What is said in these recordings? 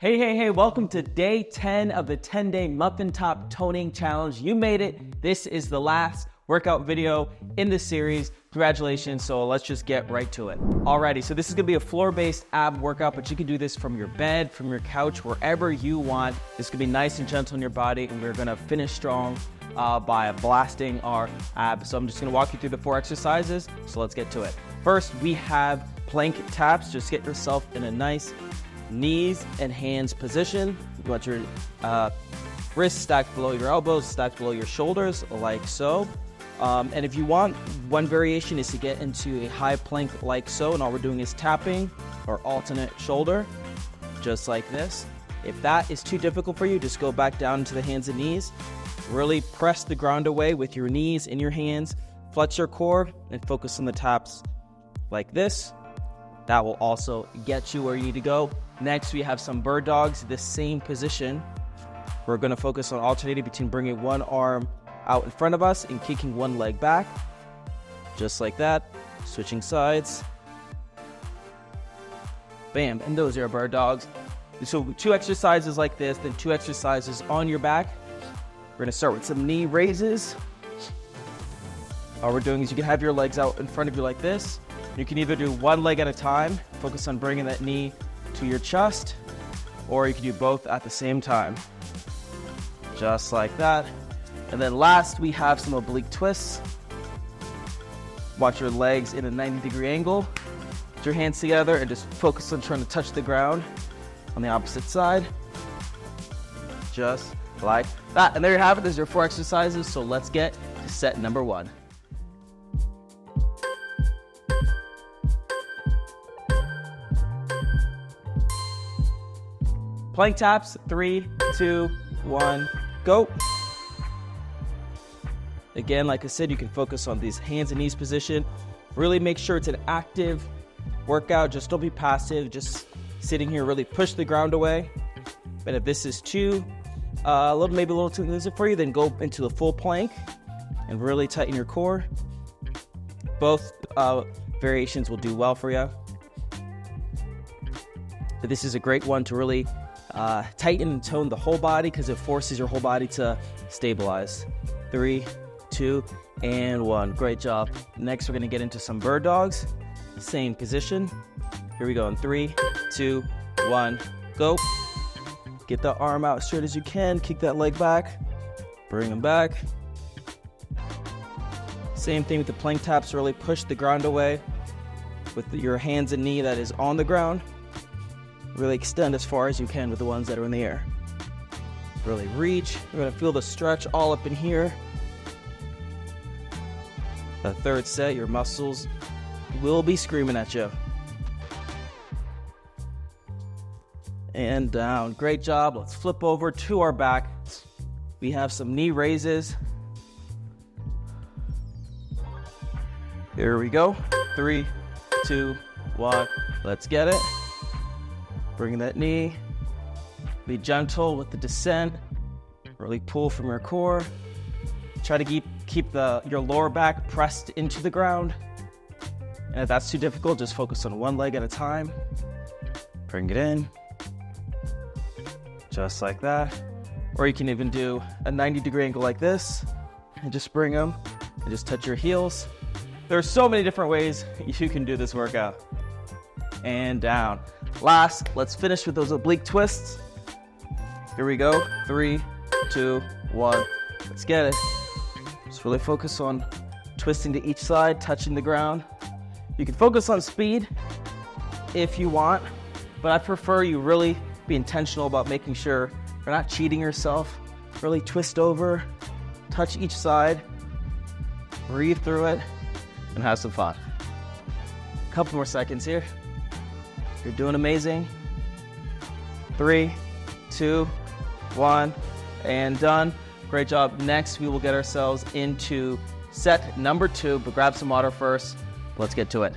Hey, welcome to day 10 of the 10-day Muffin Top Toning Challenge. You made it. This is the last workout video in the series. Congratulations, so let's just get right to it. Alrighty, so this is gonna be a floor-based ab workout, but you can do this from your bed, from your couch, wherever you want. This could be nice and gentle on your body, and we're gonna finish strong by blasting our abs. So I'm just gonna walk you through the 4 exercises, so let's get to it. First, we have plank taps. Just get yourself in a nice knees and hands position. You want your wrists stacked below your elbows, stacked below your shoulders, like so. And if you want, one variation is to get into a high plank like so, and all we're doing is tapping or alternate shoulder, just like this. If that is too difficult for you, just go back down to the hands and knees. Really press the ground away with your knees and your hands. Flex your core and focus on the taps like this. That will also get you where you need to go. Next, we have some bird dogs, the same position. We're gonna focus on alternating between bringing one arm out in front of us and kicking one leg back. Just like that, switching sides. Bam, and those are our bird dogs. So 2 exercises like this, then 2 exercises on your back. We're gonna start with some knee raises. All we're doing is you can have your legs out in front of you like this. You can either do one leg at a time, focus on bringing that knee to your chest, or you can do both at the same time. Just like that. And then last, we have some oblique twists. Watch your legs in a 90-degree angle. Put your hands together and just focus on trying to touch the ground on the opposite side. Just like that. And there you have it. There's your 4 exercises. So let's get to set number 1. Plank taps, 3, 2, 1, go. Again, like I said, you can focus on these hands and knees position. Really make sure it's an active workout. Just don't be passive, just sitting here, really push the ground away. But if this is maybe a little too easy for you, then go into the full plank and really tighten your core. Both variations will do well for you. But this is a great one to really tighten and tone the whole body because it forces your whole body to stabilize. 3, 2, and 1. Great job. Next, we're going to get into some bird dogs. Same position. Here we go in 3, 2, 1, go. Get the arm out as straight as you can. Kick that leg back. Bring them back. Same thing with the plank taps. Really push the ground away with your hands and knee that is on the ground. Really extend as far as you can with the ones that are in the air. Really reach. You're gonna feel the stretch all up in here. The 3rd set, your muscles will be screaming at you. And down. Great job. Let's flip over to our back. We have some knee raises. Here we go. 3, 2, 1. Let's get it. Bring that knee. Be gentle with the descent. Really pull from your core. Try to keep your lower back pressed into the ground. And if that's too difficult, just focus on one leg at a time. Bring it in. Just like that. Or you can even do a 90-degree angle like this and just bring them and just touch your heels. There are so many different ways you can do this workout. And down. Last, let's finish with those oblique twists. Here we go. 3, 2, 1. Let's get it. Just really focus on twisting to each side, touching the ground. You can focus on speed if you want, but I prefer you really be intentional about making sure you're not cheating yourself. Really twist over, touch each side, breathe through it, and have some fun. A couple more seconds here. You're doing amazing. 3, 2, 1, and done. Great job. Next, we will get ourselves into set number 2, but grab some water first. Let's get to it.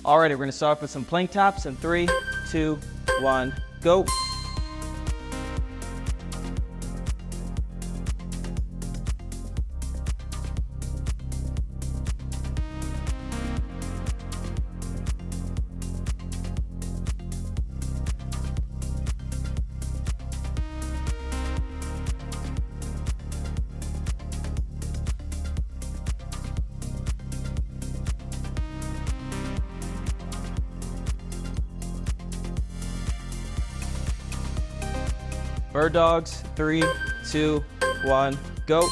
Alrighty, we're gonna start off with some plank taps in 3, 2, 1, go. Bird dogs, 3, 2, 1, go.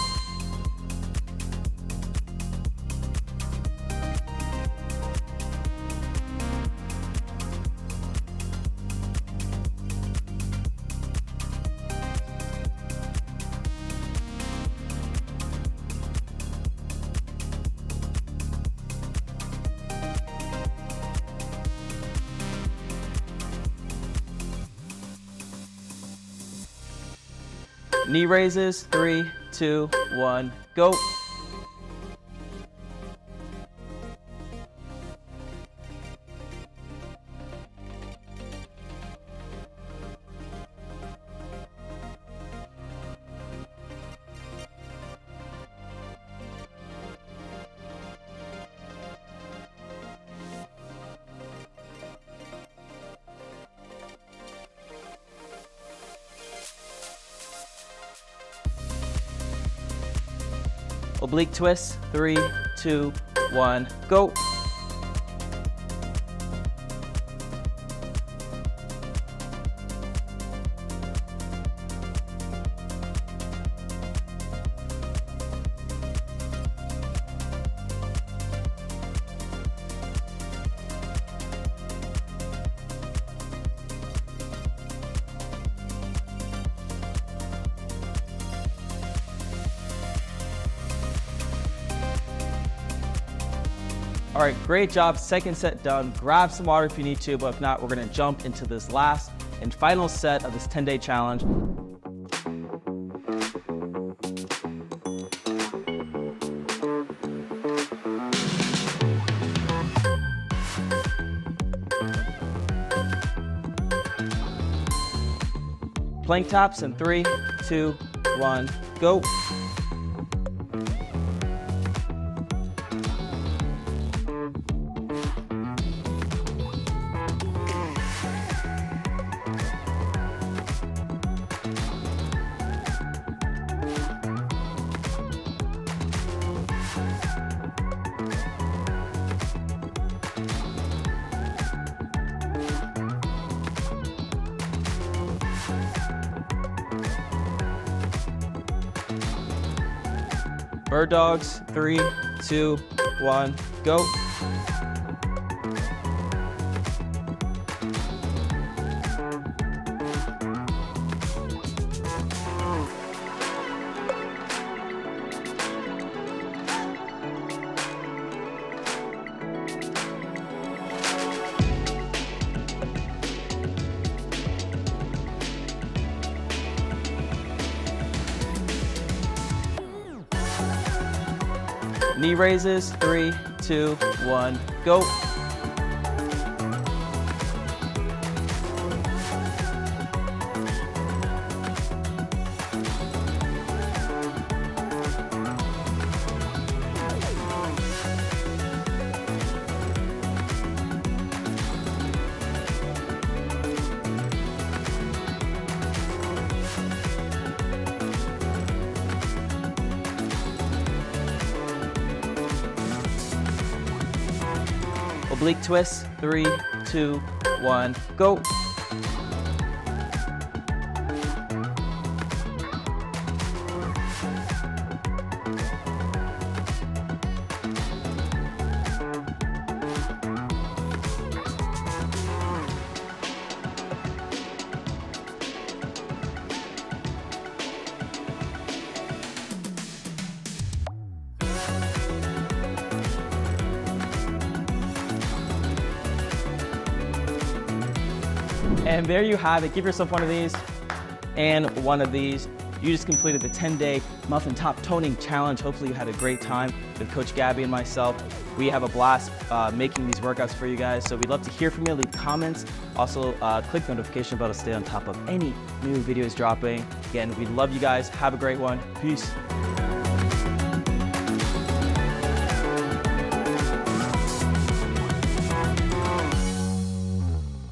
Knee raises, 3, 2, 1, go. Oblique twist, 3, 2, 1, go. All right, great job. Second set done. Grab some water if you need to, but if not, we're gonna jump into this last and final set of this 10-day challenge. Plank taps in 3, 2, 1, go. Bird dogs, 3, 2, 1, go. Knee raises, 3, 2, 1, go. Oblique twist, 3, 2, 1, go. And there you have it. Give yourself one of these and one of these. You just completed the 10-day Muffin Top Toning Challenge. Hopefully you had a great time with Coach Gabby and myself. We have a blast making these workouts for you guys. So we'd love to hear from you. Leave comments. Also, click the notification bell to stay on top of any new videos dropping. Again, we love you guys. Have a great one. Peace.